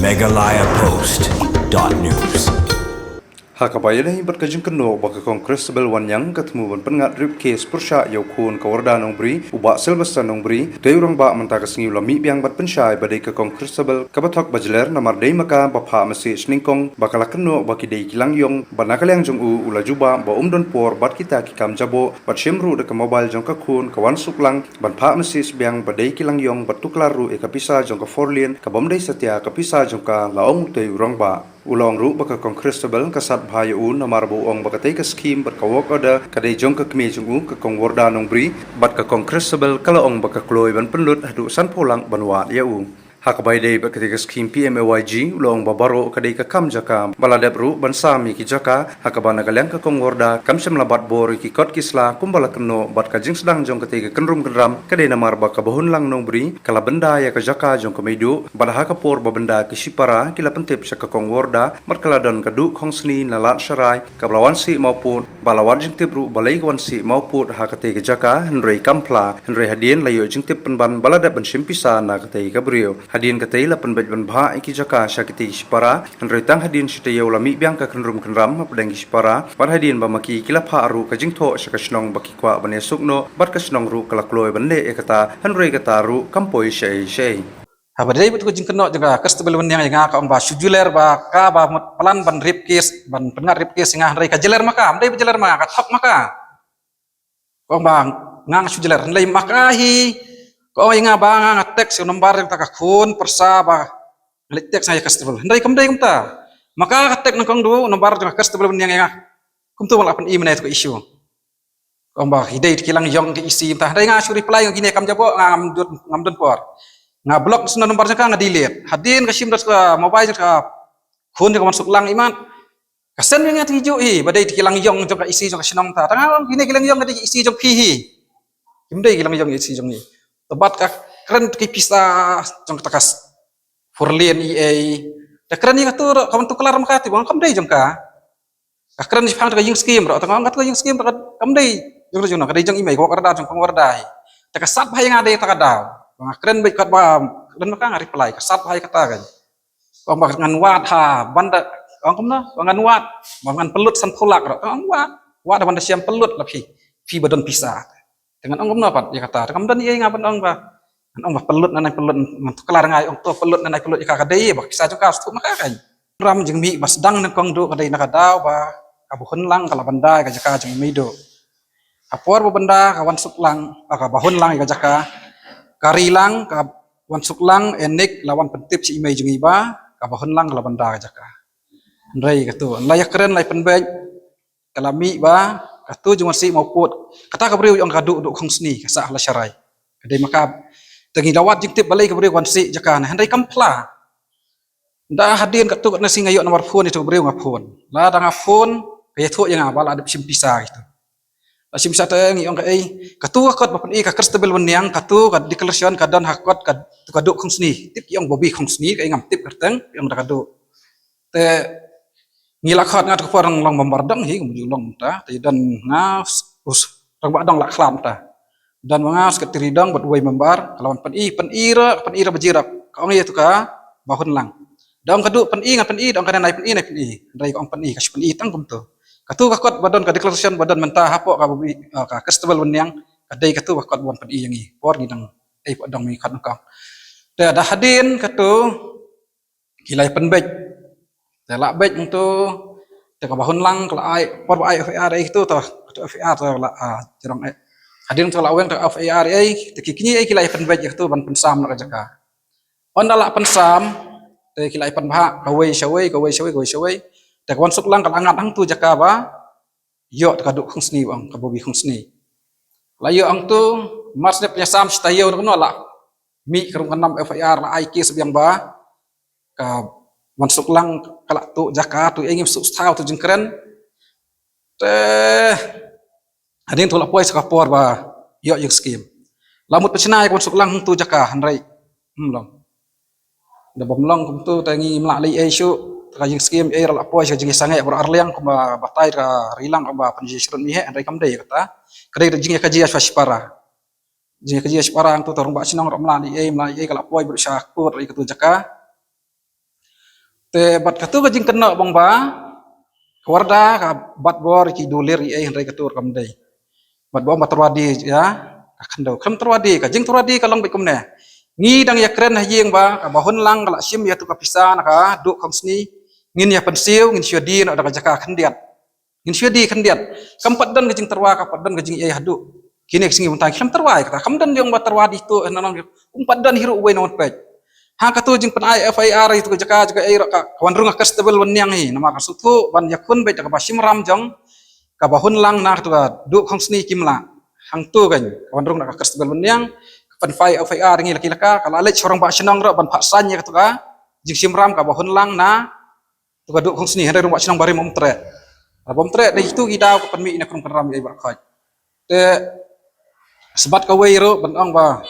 megalayapost.news. Hakabayan berkajeng keno baka Kongres sebel wanyang ketemu pengat rip case persya yaukun kawarda nongbri ubak Sylvester nongbri deurang ba mentaka sengi lami biang bat pensyai badai ke Kongres sebel kabatok bajler namar dei maka bapa mesi sningkong bakala keno baki dei kilang yong banakaliang jong ula juba ba don por bat kita kikam jabo bat shemru de ke mobile jong kakun kawan suklang ban pa mesi biang badai kilang yong bat tuklaru e kapisa jong ka forlien kabom dei setia kapisa jong ka laong deurang ba ulang ru baka Kongres sebel kasat bahaya namar bu ong baka tei ka skim berkawak ada kadai jong ka kemi jong ka kongwarda nongbri bat ka Kongres sebel kala ong baka kloi ban penlut hadu san pulang banwat yau hakabai dei baka tei ka skim PMAYG ulang babaro kadai ka kam jaka baladep ru ban sami ki jaka hakabana kalyang ka kongwarda kam sem labat bor ki kot kisla kumbala keno bat ka jing sedang jong ka tei ka kenrum kenram kadai namar baka bahun lang nongbri kala benda ya ka jaka jong ka medu bada hakapor ba benda ki sipara kila pentip sa ka kongwarda markaladon kadu khongsni nalat syarai kablawan si maupun balawan jingtip ru balai kawan si maupun hakate ke jaka henrei kampla henrei hadien layo jingtip penban balada ban simpisa na kate ka brio hadien kate la penbaj ban bha iki jaka syakiti sipara henrei tang hadien sitayo lami biang ka kenrum kenram padang sipara par hadien ba maki kila pha aru ka jingtho sa ka snong baki kwa ban sukno bat ka snong ru kala kloi ban le ekata henrei kata ru kampoi shei Habadai betul jing keno juga kastabel yang ka ong ba sujuler ba ka ba pelan ban rip case ban pengat rip case ngah rei ka jeler maka amdai bejeler maka top maka ong ba ngang sujuler lei makahi ko ong nga ba nga teks yung nombar yang taka kun persa ba ngelik teks saya kastabel rei kamdai kumta maka tek nang kong du nombar juga kastabel yang nga kumtu wala pen email itu issue ong ba hidai kilang yong ke isi tah rei nga su reply ngine kam jabo ngamdun por nga blok suna nomor jaka nga delete hadin kasim das ka mobile jaka khun jaka masuk lang iman kasen yang tijo badai kilang yong jaka isi jaka sinong ta tanga gini kilang yong ngadi isi jong pihi kimdai kilang yong isi jong ni tebat ka keren ki pisa jong takas forlien ta keren ni ngatur kawan tu kelar makati bang kamdai jong ka keren ni phang ta ying scheme ro tanga ngat ka ying scheme ta kamdai jong jong na kadai jong imai ko karda jong pangwardai ta kasat bahaya ngade ta kadau keren baik kat bam dan maka ngari pelai kasat bahai kata kan kau makan ngan wat ha banda orang kumna ngan wat ngan pelut san pulak ro orang wat banda siam pelut lebih fi badan pisah dengan orang kumna pat ya kata kam dan iya ngapan orang ba ong pelut nanai pelut kelar ngai ong to pelut nanai pelut ika kadai ba kisah juga stu maka kan ram jeung mi bas dang nang kong do kadai nakadau ba kabuhun lang kala banda ka jaka jeung mido apor benda kawan suklang ka bahun lang ka jaka karilang ka wansuk lang enik lawan pentip si imay jeung iba ka bahon lang lawan da jaka ndai katu layak keren lai penbej kalami ba katu jeung si mauput kata ka briu ang kadu duk khongsni kasa la syarai kadai maka tengi lawat jeung tip balai ka briu wansi jaka ndai kampla nda hadin katu na si ngayo nomor phone itu briu ngapun la da ngapun kaya thu yang abal adep simpisa gitu asim sata ngi ong kai katu akot bapen ka kastabel wanyang katu ka declaration ka don hakot ka duk khongsni tip yang bobi khongsni kai ngam tip kerteng yang da kadu te ngilakhat ngat ko orang long bombardang hi ngum long ta te dan ngas us rang badang lak khlam ta dan mangas ke tiridang bat way membar lawan pen ira bajirap ka ong itu ka bahun lang dong kadu pen ngat pen dong kana nai pen ndai ka ong pen ka pen tang kum tu katu kakot badan ka declaration badan mentah hapo ka kastabel wanyang kadai katu kakot buan padi yang i por ngidang padang mi khat nang te ada hadin katu kilai penbej te lak bej tu te ka bahun lang kala ai por ai FAR itu to FAR to la jerong hadin to laweng to FAR te kikini kilai penbej itu ban pensam nak jaka on lak pensam te kilai penbha kawai syawai te kawan suk lang kal angat hang tu jaka ba yo ka duk khongsni bang ka bobi khongsni layo ang tu mars ne penyasam stayo no la mi kerung kanam FIR la ai kes biang ba ka wan suk lang kala tu jaka tu engim suk stau tu jengkeren te adin tu la poi sakapor ba yo yung skim lamut pecnai kawan suk lang tu jaka hanrai long da bomlong kum tu tangi mla lai isu kajing skim air la poi kajing sangai ber arliang kuma batai ka rilang kuma penjisrun mi he andai kamdai kata kadai jing kaji aspara jing kaji aspara ang tu torong ba sinong mla ni kala poi ber syakur ikatu jaka te bat katu ka jing kena bang ba kawarda ka bat bor ki dolir ai henry katur kam dei bat bom batrwadi ya akan do kam terwadi ka jing terwadi ka long be kum ne ngi dang ya kren hayeng ba ka bahun lang kala sim ya tu ka pisan ka du kam sni ngin ya pensiu ngin syadi na da ka jaka khandiat ngin syadi khandiat kam paddan ka jing terwa ka paddan ka jing ai hadu kini singi untang kam terwa ka kam dan yang ba terwadi tu nanong paddan hiru we non pej ha katu jing pen FIR itu ka jaka juga ai ka kawan runga kastable wanyang hi nama ka sutu ban yakun be ka basim ram jong ka bahun lang na tu ka du khong sni kimla hang tu kan kawan rung na ka kastable wanyang pen FIR ngi laki laka kala le sorang ba senang ro ban phaksan ya tu ka jing simram ka bahun lang na tu ka du khong sni hare rung ba senang bari mom tre bom tre dai itu gidau ka pen mi na krum ram ai ba khaj te sebat ka wei ro ban ong ba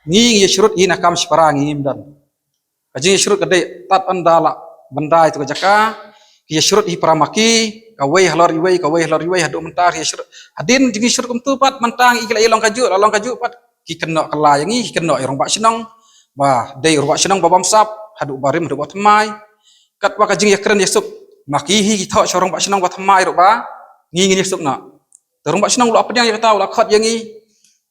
ngi syurut ina kam separang ngi dan ajing syurut gede tat andala benda itu jaka ki syurut hi paramaki ka wei halor iwei hadu mentar ya syurut hadin jingi syurut kum tu pat mentang ikla ilong kaju pat ki kena kala yangi ki kena irong bak senang ba dei ro bak senang babam sap hadu barim hadu batmai kat ba kajing yakren yesuk maki hi ki tho sorong bak senang batmai ro ba ngi yesuk na terong bak senang lu apa yang ya tahu la khat yangi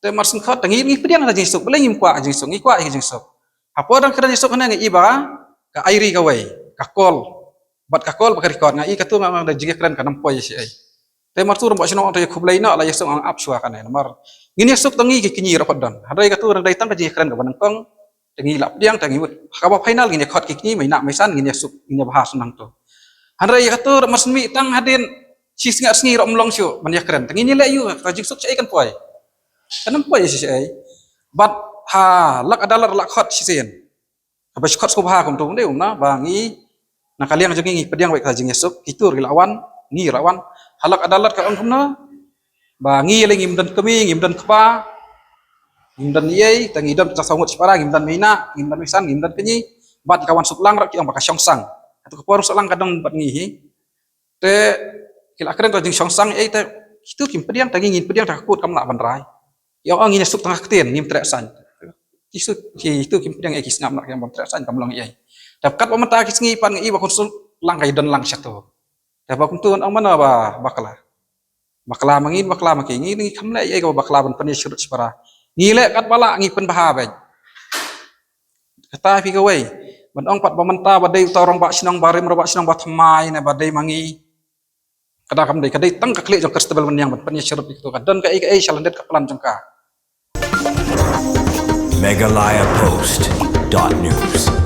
te marsin khat tangi ngi pedian la jingsuk bele ngim kwa jingsuk ngi kwa jingsuk apa dang kira jingsuk na ngi iba ka airi ka wei ka kol bat ka kol bakari kot ngai ka tu memang da jige keren ka nampoi si ai te mar tu ro basino to khublai na la yesuk ang ap shwa kana mar ngini yesuk tangi ki kinyi ro dan hadai ka tu rang dai tan ka jige keren ka banang kong tangi lap diang tangi ka ba final ngini khat ki kinyi mai na mai san ngini yesuk ngini bahas nang tu hadai ka tu masmi tang hadin sis ngat sngi ro mlong syu man ya keren tangi ni le yu ka jingsuk cai kan poi kenapa ya sih bat ha lak adalah lak hot sisen apa sih hot subha kum tu deh na bangi na kalian juga ngi pediang baik kajing esok itu rilawan ngi rawan halak adalah ka kum na bangi le ngim dan kemi ngim dan kpa ngim dan yei tangi dan ta sangut separa ngim dan mina ngim dan misan ngim dan kenyi bat kawan suklang rak yang bakal syongsang atau kepor suklang kadang bat ngi te kila keren kajing syongsang te itu kim pediang tangi ngin pediang takut kam nak bandrai yang orang ini suk tengah ketin ngim terasan itu kim pedang ekis ngam nak yang bom terasan kam long iai dapat pemerintah kis ngi pan ngi ba konsul langkai dan lang satu dapat kuntun ang mana ba bakla mangin bakla maki ngi kam le iai ka bakla ban pan syurut separa ngi le kat bala ngi pen baha ba kata pi ka wei ban ong pat pemerintah badai utarong ba sinang barim ro ba sinang ba thamai na badai mangi kada kam dei kadai tang ka klik jong kastebel men yang ban pan syurut itu dan ka ai salandet ka pelan jongka Megalayapost.news